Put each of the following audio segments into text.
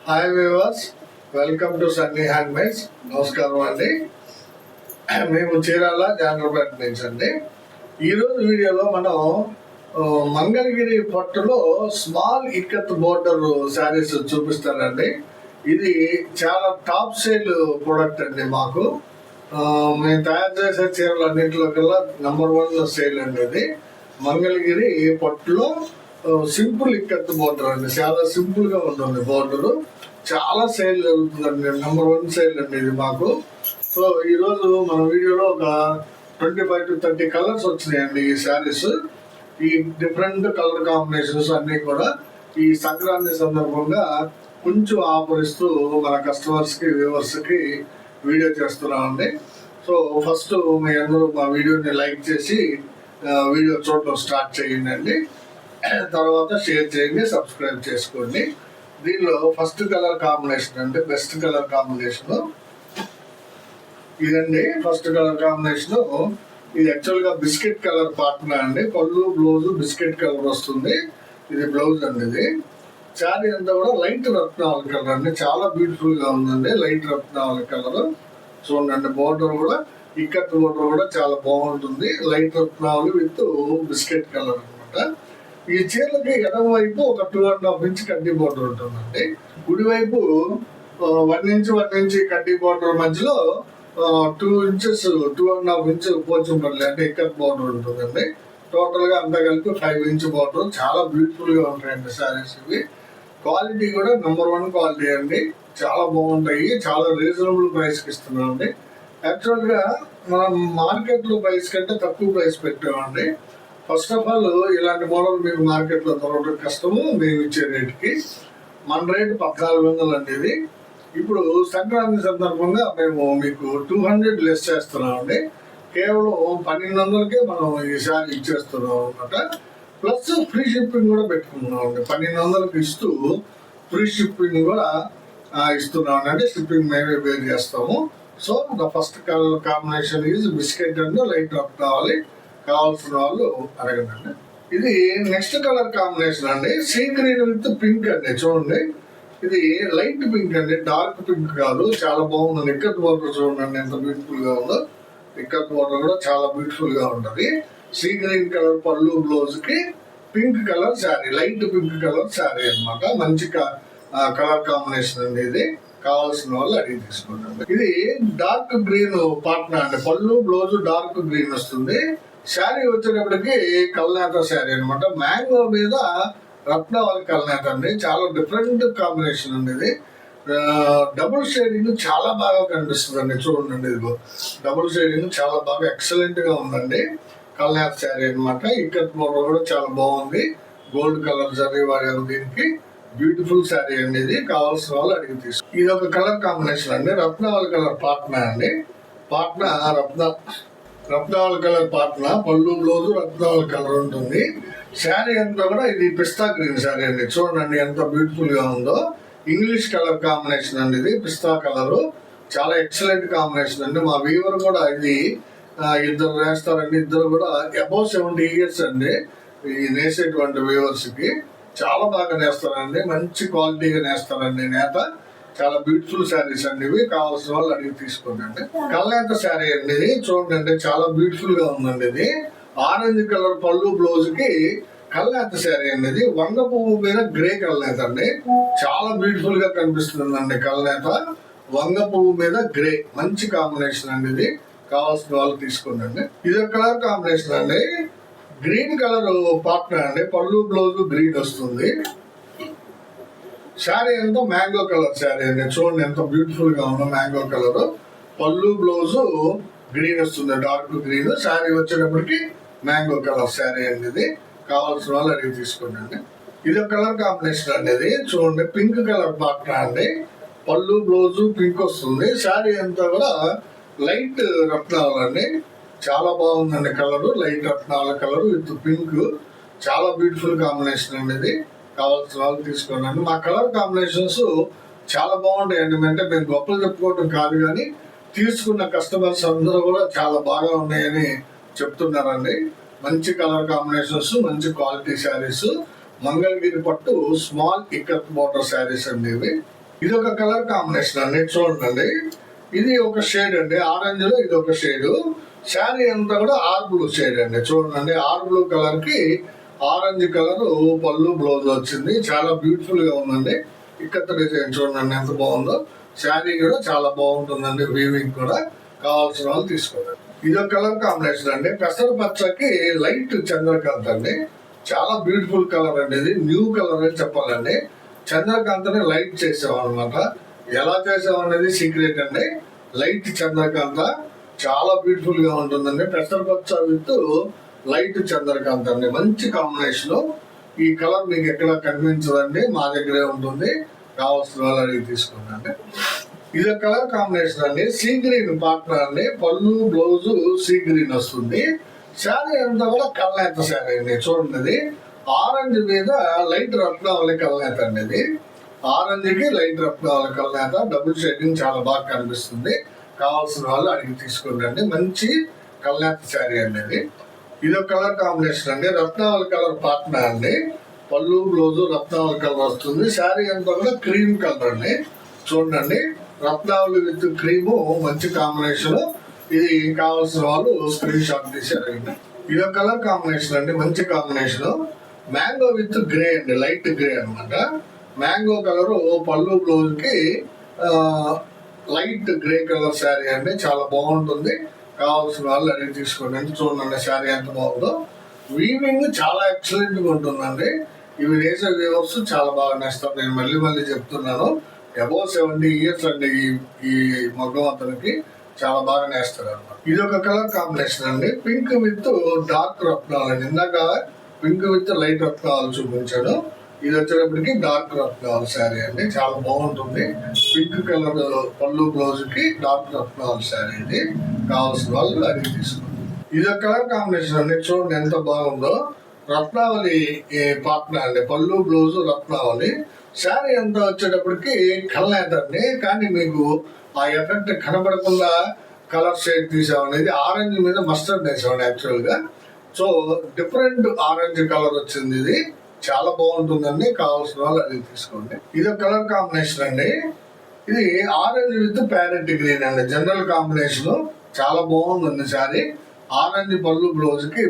Hi viewers, welcome to Sunny handmades. నమస్కారం అండి. మేము చీరాల జానర్పేట నుంచి అండి. ఈరోజు వీడియోలో మనం మంగళగిరి పట్టులో స్మాల్ ఇక్కత్ బోర్డర్ శారీస్ చూపిస్తానండి. ఇది చాలా టాప్ సేల్ ప్రోడక్ట్ అండి. మాకు మేము తయారు చేసే చీరలు అన్నింటిలో కల్లా #1 సేల్ అండి. ఇది మంగళగిరి పట్టులో సింపుల్ ఇక్కత్ బోర్డర్ అండి. చాలా సింపుల్ గా ఉంటుంది బోర్డర్. చాలా సేల్ జరుగుతుందండి. #1 సేల్ అండి ఇది మాకు. సో ఈరోజు మన వీడియోలో ఒక 25 to 30 కలర్స్ వచ్చినాయండి ఈ శారీస్. ఈ డిఫరెంట్ కలర్ కాంబినేషన్స్ అన్ని కూడా ఈ సంక్రాంతి సందర్భంగా కొంచెం ఆఫర్ ఇస్తూ మన కస్టమర్స్ కి వ్యూవర్స్ కి వీడియో చేస్తున్నామండి. సో ఫస్ట్ మీ అందరూ మా వీడియోని లైక్ చేసి వీడియో చూడటం స్టార్ట్ చేయండి. తర్వాత షేర్ చేయండి, సబ్స్క్రైబ్ చేసుకోండి. దీనిలో ఫస్ట్ కలర్ కాంబినేషన్ అంటే బెస్ట్ కలర్ కాంబినేషన్ ఇదండి. ఫస్ట్ కలర్ కాంబినేషన్ ఇది యాక్చువల్ గా బిస్కెట్ కలర్ పార్ట్నర్ అండి. పళ్ళు బ్లౌజ్ బిస్కెట్ కలర్ వస్తుంది. ఇది బ్లౌజ్ అండి. ఇది శారీ అంతా కూడా లైట్ రత్నావళి కలర్ అండి. చాలా బ్యూటిఫుల్ గా ఉందండి. లైట్ రత్నావళి కలర్ చూడండి. బోర్డర్ కూడా ఇక్కత్ బోర్డర్ కూడా చాలా బాగుంటుంది. లైట్ రత్నావళి విత్ బిస్కెట్ కలర్ అనమాట. ఈ చీరలకి ఎడమ వైపు ఒక 2.5 ఇంచ్ కడ్డీ బోర్డర్ ఉంటుందండి. కుడివైపు 1 ఇంచ్ కడ్డీ బోర్డర్ మధ్యలో 2 ఇంచెస్ 2.5 ఇంచ్ పోచంపల్లి అంటే ఇక్కత్ బోర్డర్ ఉంటుందండి. టోటల్ గా అంతా కలిపి 5 ఇంచ్ బోర్డర్. చాలా బ్యూటిఫుల్ గా ఉంటాయండి శారీస్ ఇవి. క్వాలిటీ కూడా #1 క్వాలిటీ అండి. చాలా బాగుంటాయి. చాలా రీజనబుల్ ప్రైస్ కి ఇస్తున్నాం అండి. యాక్చువల్ గా మనం మార్కెట్ లో ప్రైస్ కంటే తక్కువ ప్రైస్ పెట్టామండి. ఫస్ట్ ఆఫ్ ఆల్ ఇలాంటి మోడల్ మీకు మార్కెట్ లో దొరకడం కష్టము. మేము ఇచ్చే రేటుకి మన రేటు 1400 అండి. ఇది ఇప్పుడు సంక్రాంతి సందర్భంగా మేము మీకు 200 లెస్ చేస్తున్నాం అండి. కేవలం 1200కే మనం ఈసారి ఇచ్చేస్తున్నాం అనమాట. ప్లస్ ఫ్రీ షిప్పింగ్ కూడా పెట్టుకున్నాం అండి. 1200కి ఇస్తూ ఫ్రీ షిప్పింగ్ కూడా ఇస్తున్నాం అంటే షిప్పింగ్ మేమే పే చేస్తాము. So the first colour combination is biscuit and light drop కావాల్సిన వాళ్ళు అడగండి. ఇది నెక్స్ట్ కలర్ కాంబినేషన్ అండి. సీ గ్రీన్ విత్ పింక్ అండి. చూడండి, ఇది లైట్ పింక్ అండి, డార్క్ పింక్ కాదు. చాలా బాగుంది. ఇక్కత్ బోర్డర్ చూడండి ఎంత బ్యూటిఫుల్ గా ఉందో. ఇక్కత్ బోర్డర్ కూడా చాలా బ్యూటిఫుల్ గా ఉంటది. సీ గ్రీన్ కలర్ పళ్ళు బ్లౌజ్ కి pink colour sari, light pink colour sari అనమాట. మంచి కలర్ కాంబినేషన్ అండి. ఇది కావాల్సిన వాళ్ళు అడిగి తీసుకోండి. ఇది డార్క్ గ్రీన్ పార్ట్నర్ అండి. పళ్ళు బ్లౌజ్ డార్క్ గ్రీన్ వస్తుంది. శారీ వచ్చేటప్పటికి కల్నేత శారీ అనమాట. మ్యాంగో మీద రత్నావళి కల్నేత అండి. చాలా డిఫరెంట్ కాంబినేషన్ అండి. ఇది డబుల్ షేడింగ్ చాలా బాగా కనిపిస్తుంది అండి. చూడండి, ఇది డబుల్ షేడింగ్ చాలా బాగా ఎక్సలెంట్ గా ఉందండి. కల్నేత శారీ అనమాట. ఇక్కత్ బోర్డర్ కూడా చాలా బాగుంది. గోల్డ్ కలర్ జరీ వాడారు దీనికి. బ్యూటిఫుల్ శారీ అండి. ఇది కావాల్సిన వాళ్ళు అడిగి తీసుకో. ఇది ఒక కలర్ కాంబినేషన్ అండి. రత్నావళి కలర్ పార్ట్నర్ అండి. Partner Ratnavali colour partner. పళ్ళు బ్లౌజ్ రత్నావళి కలర్ ఉంటుంది. శారీ అంతా కూడా ఇది పిస్తా గ్రీన్ శారీ అండి. చూడండి ఎంత బ్యూటిఫుల్ గా ఉందో. ఇంగ్లీష్ కలర్ కాంబినేషన్ అండి. ఇది పిస్తా కలర్ చాలా ఎక్సలెంట్ కాంబినేషన్ అండి. మా వీవర్ కూడా ఇది ఇద్దరు వేస్తారండి. ఇద్దరు కూడా అబౌవ్ 70 years అండి. ఈ నేసేటువంటి వీవర్స్ కి చాలా బాగా నేస్తారండి. మంచి క్వాలిటీగా నేస్తారండి నేత. చాలా బ్యూటిఫుల్ శారీస్ అండి. ఇవి కావాల్సిన వాళ్ళు అడిగి తీసుకోండి. కల్నేత శారీ అండి. ఇది చూడండి చాలా బ్యూటిఫుల్ గా ఉందండి. ఇది ఆరెంజ్ కలర్ పళ్ళు బ్లౌజ్ కి కల్నేత శారీ అండి. ఇది వంగ పువ్వు మీద గ్రే కల్నేత అండి. చాలా బ్యూటిఫుల్ గా కనిపిస్తుందండి కల్నేత. వంగ పువ్వు మీద గ్రే మంచి కాంబినేషన్ అండి. ఇది కావాల్సిన వాళ్ళు తీసుకోండి. ఇది ఒక కలర్ కాంబినేషన్ అండి. గ్రీన్ కలర్ పార్ట్నర్ అండి. పళ్ళు బ్లౌజ్ గ్రీన్ వస్తుంది. శారీ అంతా మ్యాంగో కలర్ శారీ అండి. చూడండి ఎంత బ్యూటిఫుల్ గా ఉందో. మ్యాంగో కలర్ పళ్ళు బ్లౌజ్ గ్రీన్ వస్తుంది, డార్క్ గ్రీన్. శారీ వచ్చేటప్పటికి మ్యాంగో కలర్ శారీ అండి. ఇది కావాల్సిన వాళ్ళు అడిగి తీసుకోండి. ఇది ఒక కలర్ కాంబినేషన్ అండి. ఇది చూడండి పింక్ కలర్ పార్ట్నర్ అండి. పళ్ళు బ్లౌజ్ పింక్ వస్తుంది. శారీ అంతా కూడా లైట్ రత్నావళి అండి. చాలా బాగుందండి కలర్. లైట్ రత్నాల కలర్ విత్ పింక్. చాలా బ్యూటిఫుల్ కాంబినేషన్ అండి. ఇది కావాల్సిన వాళ్ళు తీసుకోండి. మా కలర్ కాంబినేషన్స్ చాలా బాగుంటాయండి. అంటే మేము గొప్పలు చెప్పుకోవడం కాదు, కానీ తీసుకున్న కస్టమర్స్ అందరూ కూడా చాలా బాగా ఉన్నాయని చెప్తున్నారండి. మంచి కలర్ కాంబినేషన్స్, మంచి క్వాలిటీ శారీస్. మంగళగిరి పట్టు స్మాల్ ఇక్కత్ బోర్డర్ శారీస్ అండి ఇవి. ఇది ఒక కలర్ కాంబినేషన్ అండి, చూడండి. ఇది ఒక షేడ్ అండి, ఆరెంజ్ లో ఇది ఒక షేడ్. శారీ అంతా కూడా ఆర్ బ్లూ షేడ్ అండి, చూడండి. ఆర్ బ్లూ కలర్ కి ఆరెంజ్ కలర్ పళ్ళు బ్లౌజ్ వచ్చింది. చాలా బ్యూటిఫుల్ గా ఉందండి. ఇక్కడ డిజైన్ చూడండి ఎంత బాగుందో. శారీ కూడా చాలా బాగుంటుందండి, వీవింగ్ కూడా. కావాల్సిన వాళ్ళు తీసుకోండి. ఇది ఒక కలర్ కాంబినేషన్ అండి, పెసర పచ్చకి లైట్ చంద్రకాంత్ అండి. చాలా బ్యూటిఫుల్ కలర్ అండి, ఇది న్యూ కలర్ అని చెప్పాలండి. చంద్రకాంత్ ని లైట్ చేసాం అనమాట. ఎలా చేసాం అనేది సీక్రెట్ అండి. లైట్ చంద్రకాంత చాలా బ్యూటిఫుల్ గా ఉంటుందండి. పెసర పచ్చ విత్ లైట్ చంద్రకాంత్ అండి, మంచి కాంబినేషన్. ఈ కలర్ మీకు ఎక్కడ కనిపించదండి, మా దగ్గరే ఉంటుంది. కావాల్సిన వాళ్ళు అడిగి తీసుకోండి. ఇది కలర్ కాంబినేషన్ అండి, సీ గ్రీన్ పార్ట్నర్ అండి. పళ్ళు బ్లౌజ్ సీ గ్రీన్ వస్తుంది. శారీ అంతా కూడా కల్నేత శారీ అండి, చూడండి. ఆరెంజ్ మీద లైట్ రత్నావళి కల్నేత అండి. ఇది ఆరెంజ్ కి లైట్ రత్నావళి కల్నేత, డబుల్ షేడింగ్ చాలా బాగా కనిపిస్తుంది. కావాల్సిన వాళ్ళు అడిగి తీసుకోండి. మంచి కల్నేత శారీ అండి. ఇది ఒక కలర్ కాంబినేషన్ అండి, రత్నావళి కలర్ పార్ట్నర్ అండి. పళ్ళు బ్లౌజ్ రత్నావళి కలర్ వస్తుంది. శారీ అంతా కూడా క్రీమ్ కలర్ అండి, చూడండి. రత్నావళి విత్ క్రీము మంచి కాంబినేషన్. ఇది కావాల్సిన వాళ్ళు స్క్రీన్ షాట్ తీసి అడగండి. ఇది ఒక కలర్ కాంబినేషన్ అండి, మంచి కాంబినేషన్. మ్యాంగో విత్ గ్రే అండి, లైట్ గ్రే అనమాట. మ్యాంగో కలర్ పళ్ళు బ్లౌజ్ కి లైట్ గ్రే కలర్ శారీ అండి, చాలా బాగుంటుంది. కావాల్సిన వాళ్ళు అడిగి తీసుకోండి. చూడండి శారీ ఎంత బాగుందో. వీవింగ్ చాలా ఎక్సలెంట్ గా ఉంటుందండి. ఇవి వేసే వ్యూవర్స్ చాలా బాగా నేస్తారు. నేను మళ్ళీ చెప్తున్నాను, అబౌవ్ 70 years అండి ఈ మగ్గం అతనికి, చాలా బాగా నేస్తారు అన్నమాట. ఇది ఒక కలర్ కాంబినేషన్ అండి, పింక్ విత్ డార్క్ రత్నాలు అండి. ఇందాక పింక్ విత్ లైట్ రత్నాలు చూపించాను. ఇది వచ్చేటప్పటికి డార్క్ రత్నాలు శారీ అండి, చాలా బాగుంటుంది. పింక్ కలర్ పళ్ళు బ్లౌజ్ కి డార్క్ రత్నాలు శారీ అండి. కావాల్సిన వాళ్ళు అడిగి తీసుకోండి. ఇది ఒక కలర్ కాంబినేషన్ అండి, చూడండి ఎంత బాగుందో. రత్నావళి పార్ట్నర్ అండి, పళ్ళు బ్లౌజ్ రత్నావళి. శారీ అంతా వచ్చేటప్పటికి కల్నేత అండి, కానీ మీకు ఆ ఎఫెక్ట్ కనబడకుండా కలర్ షేడ్ తీసామనేది. ఆరెంజ్ మీద మస్టర్డ్ వేసామండి యాక్చువల్ గా. సో డిఫరెంట్ ఆరెంజ్ కలర్ వచ్చింది. ఇది చాలా బాగుంటుందండి, కావాల్సిన వాళ్ళు అది తీసుకోండి. ఇది ఒక కలర్ కాంబినేషన్ అండి, ఇది ఆరెంజ్ విత్ ప్యారెట్ గ్రీన్ అండి, జనరల్ కాంబినేషన్. చాలా బాగుందండి శారీ. ఆరెంజ్ పళ్ళు బ్లౌజ్ కి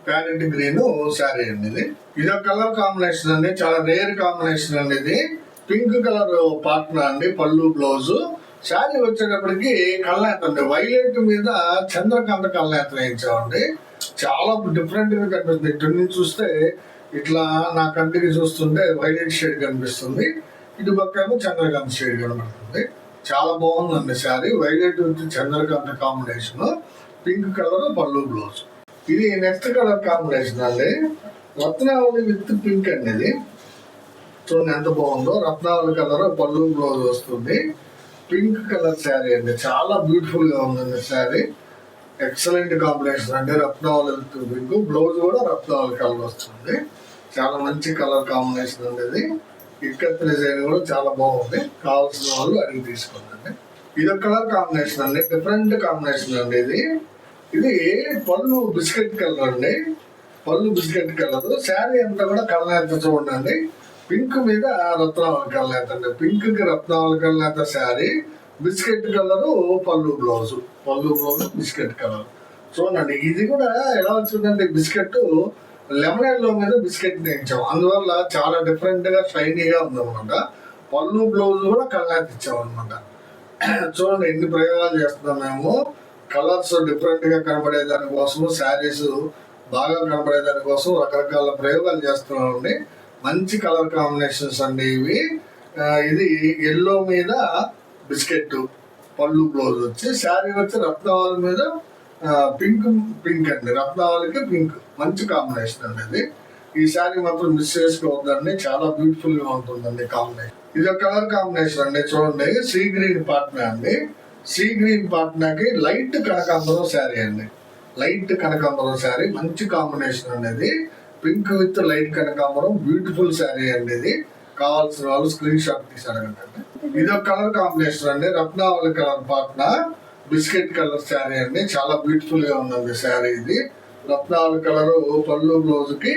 ప్యారెట్ గ్రీన్ శారీ అండి. ఇది ఒక కలర్ కాంబినేషన్ అండి, చాలా రేర్ కాంబినేషన్ అండి. ఇది పింక్ కలర్ పార్ట్నర్ అండి, పళ్ళు బ్లౌజ్. శారీ వచ్చేటప్పటికి కల్నేత అండి, వైలెట్ మీద చంద్రకాంత కల్నేత వేయించామండి. చాలా డిఫరెంట్ గా కనిపిస్తుంది. ఇటు నుంచి చూస్తే ఇట్లా నా కంటికి చూస్తుంటే వైలెట్ షేడ్ కనిపిస్తుంది, ఇటు పక్క చంద్రకాంత షేడ్ కనబడుతుంది. చాలా బాగుందండి sari. Violet with Chandrakanta combination, pink colour పళ్ళు బ్లౌజ్. ఇది నెక్స్ట్ కలర్ కాంబినేషన్ అండి, రత్నావళి విత్ పింక్ అండి. ఇది చూడండి ఎంత బాగుందో. రత్నావళి కలర్ పళ్ళు బ్లౌజ్ వస్తుంది. పింక్ కలర్ శారీ అండి, చాలా బ్యూటిఫుల్ గా ఉందండి శారీ. ఎక్సలెంట్ కాంబినేషన్ అండి, రత్నావళి విత్ పింక్. బ్లౌజ్ కూడా రత్నావళి కలర్ వస్తుంది. చాలా మంచి కలర్ కాంబినేషన్ అండి. ఇది ఇక్కత్ డిజైన్ కూడా చాలా బాగుంది. కావాల్సిన వాళ్ళు అడిగి తీసుకోండి. ఇది ఒక కలర్ కాంబినేషన్ అండి, డిఫరెంట్ కాంబినేషన్ అండి. ఇది పళ్ళు బిస్కెట్ కలర్ అండి, పళ్ళు బిస్కెట్ కలర్. శారీ అంతా కూడా కల్నేత చూడండి. పింక్ మీద రత్నావళి కల్నేత అండి, పింక్ కి రత్నావళి కల్నేత శారీ. బిస్కెట్ కలర్ పళ్ళు బ్లౌజ్ బిస్కెట్ కలర్. చూడండి ఇది కూడా ఎలా వచ్చిందండి, బిస్కెట్ లెమన్ ఎల్లో మీద బిస్కెట్ వేయించాం, అందువల్ల చాలా డిఫరెంట్ గా షైనీగా ఉందన్నమాట. పళ్ళు బ్లౌజ్ కూడా కల్నేత ఇచ్చాం అనమాట. చూడండి ఎన్ని ప్రయోగాలు చేస్తున్నాం మేము. కలర్స్ డిఫరెంట్ గా కనబడే దానికోసం, శారీస్ బాగా కనబడే దానికోసం రకరకాల ప్రయోగాలు చేస్తున్నామండి. మంచి కలర్ కాంబినేషన్స్ అండి ఇవి. ఇది ఎల్లో మీద బిస్కెట్ పళ్ళు బ్లౌజ్ వచ్చి, శారీ వచ్చి రత్నావళి మీద పింక్ అండి, రత్నావళికి పింక్. మంచి కాంబినేషన్ అండి. ఈ శారీ మాత్రం మిస్ చేసుకోవద్దండి, చాలా బ్యూటిఫుల్ గా ఉంటుందండి కాంబినేషన్. ఇది ఒక కలర్ కాంబినేషన్ అండి, చూడండి. సీ గ్రీన్ పార్ట్నర్ అండి, సీ గ్రీన్ పార్ట్నర్ కి లైట్ కనకాంబరం శారీ అండి, లైట్ కనకాంబరం శారీ. మంచి కాంబినేషన్ అనేది, పింక్ విత్ లైట్ కనకాంబరం. బ్యూటిఫుల్ శారీ అండి. ఇది కావాల్సిన వాళ్ళు స్క్రీన్ షాట్ తీసి అడగండి. ఇది ఒక కలర్ కాంబినేషన్ అండి, Ratnavali colour partner biscuit colour sari అండి, చాలా బ్యూటిఫుల్ గా ఉందండి శారీ. ఇది రత్నావళి కలర్ పళ్ళు బ్లౌజ్ కి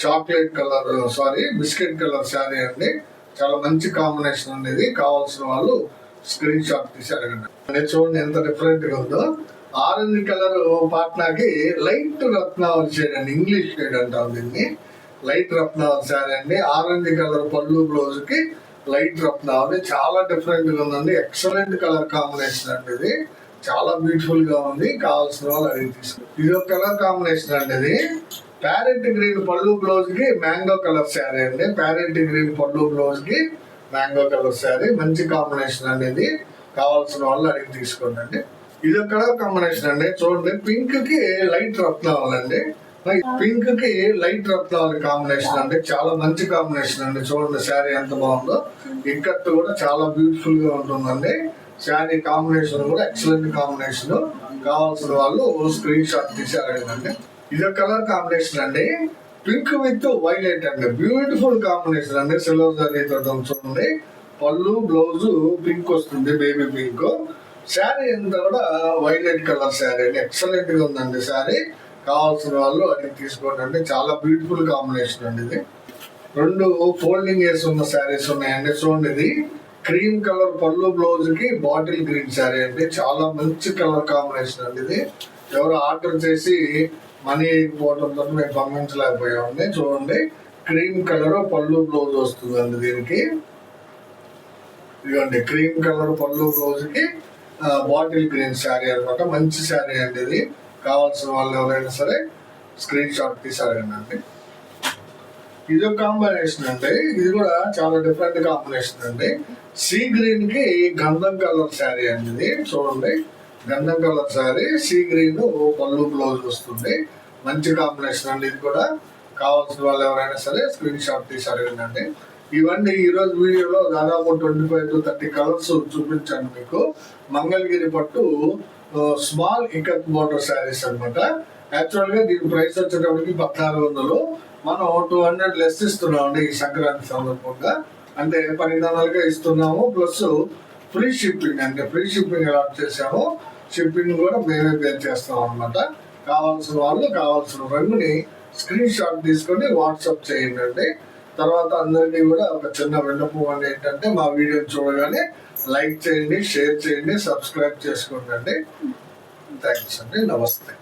chocolate colour biscuit colour sari అండి. చాలా మంచి కాంబినేషన్ అనేది. కావాల్సిన వాళ్ళు స్క్రీన్ షాట్ తీసి అడగండి. చూడండి ఎంత డిఫరెంట్ గా ఉందో. ఆరెంజ్ కలర్ పాట్నాకి లైట్ రత్నావళి షేడ్ అండి, ఇంగ్లీష్ షేడ్ అంటాం దీన్ని. లైట్ రత్నావళి శారీ అండి. ఆరెంజ్ కలర్ పళ్ళు బ్లౌజ్ కి లైట్ రత్నావళి చాలా డిఫరెంట్ గా ఉందండి. ఎక్సలెంట్ కలర్ కాంబినేషన్ అండి ఇది. చాలా బ్యూటిఫుల్ గా ఉంది. కావాల్సిన వాళ్ళు అడిగి తీసుకోండి. ఇది ఒక కలర్ కాంబినేషన్ అండి. ఇది ప్యారెట్ గ్రీన్ పళ్ళు బ్లౌజ్ కి మ్యాంగో కలర్ శారీ అండి. ప్యారెట్ గ్రీన్ పళ్ళు బ్లౌజ్ కి మ్యాంగో కలర్ శారీ మంచి కాంబినేషన్ అనేది. కావాల్సిన వాళ్ళు అడిగి తీసుకోండి అండి. ఇది ఒక కలర్ కాంబినేషన్ అండి. చూడండి పింక్ కి లైట్ రత్నావళి అండి. పింక్ కి లైట్ రత్నావళి కాంబినేషన్ అండి. చాలా మంచి కాంబినేషన్ అండి. చూడండి శారీ ఎంత బాగుందో. ఇక్కత్ కూడా చాలా బ్యూటిఫుల్ గా ఉంటుందండి. శారీ కాంబినేషన్ కూడా ఎక్సలెంట్ కాంబినేషన్. కావాల్సిన వాళ్ళు స్క్రీన్ షాట్ తీసి అడగండి. ఇది ఒక కలర్ కాంబినేషన్ అండి. పింక్ విత్ వైలెట్ అండి. బ్యూటిఫుల్ కాంబినేషన్ అండి. సిల్వర్ జరీ తోటి చూడండి. పళ్ళు బ్లౌజ్ పింక్ వస్తుంది, బేబీ పింక్. శారీ అంతా కూడా వైలెట్ కలర్ శారీ అండి. ఎక్సలెంట్ గా ఉందండి శారీ. కావాల్సిన వాళ్ళు అడిగి తీసుకోండి. చాలా బ్యూటిఫుల్ కాంబినేషన్ అండి. ఇది రెండు ఫోల్డింగ్ వేసి ఉన్న శారీస్ ఉన్నాయండి. చూడండి ఇది క్రీమ్ కలర్ పళ్ళు బ్లౌజ్ కి బాటిల్ గ్రీన్ శారీ అండి. చాలా మంచి కలర్ కాంబినేషన్ అండి. ఇది ఎవరు ఆర్డర్ చేసి మనీ అయిపోవడంతో మేము పంపించలేకపోయామండి. చూడండి క్రీమ్ కలర్ పళ్ళు బ్లౌజ్ వస్తుందండి దీనికి. ఇదిగోండి క్రీమ్ కలర్ పళ్ళు బ్లౌజ్ కి బాటిల్ గ్రీన్ శారీ అనమాట. మంచి శారీ అండి ఇది. కావాల్సిన వాళ్ళు ఎవరైనా సరే స్క్రీన్ షాట్ తీసి అడగండి. ఇది ఒక కాంబినేషన్ అండి. ఇది కూడా చాలా డిఫరెంట్ కాంబినేషన్ అండి. సీ గ్రీన్ కి గంధం కలర్ శారీ అండి. ఇది చూడండి గంధం కలర్ శారీ, సీ గ్రీన్ పళ్ళు బ్లౌజ్ వస్తుంది. మంచి కాంబినేషన్ అండి. ఇది కూడా కావాల్సిన వాళ్ళు ఎవరైనా సరే స్క్రీన్ షాట్ తీసి అడగండి. ఇవన్నీ ఈ రోజు వీడియోలో దాదాపు 25 to 30 కలర్స్ చూపించాను మీకు. మంగళగిరి పట్టు స్మాల్ ఇకత్ బోర్డర్ శారీస్ అనమాట. యాక్చువల్ గా దీని ప్రైస్ వచ్చేటప్పటికి 1400. మనం 200 లెస్ ఇస్తున్నాం అండి ఈ సంక్రాంతి సందర్భంగా. అంటే 1200గా ఇస్తున్నాము. ప్లస్ ఫ్రీ షిప్పింగ్ అంటే ఫ్రీ షిప్పింగ్ అలాట్ చేసాము. షిప్పింగ్ కూడా మేమే పే చేస్తాం అనమాట. కావాల్సిన వాళ్ళు కావాల్సిన రంగుని స్క్రీన్ షాట్ తీసుకొని వాట్సాప్ చేయండి. తర్వాత అందరికీ కూడా ఒక చిన్న విన్నపం అని ఏంటంటే మా వీడియో చూడగానే లైక్ చేయండి, షేర్ చేయండి, సబ్స్క్రైబ్ చేసుకోండి. థ్యాంక్స్ అండి. నమస్తే.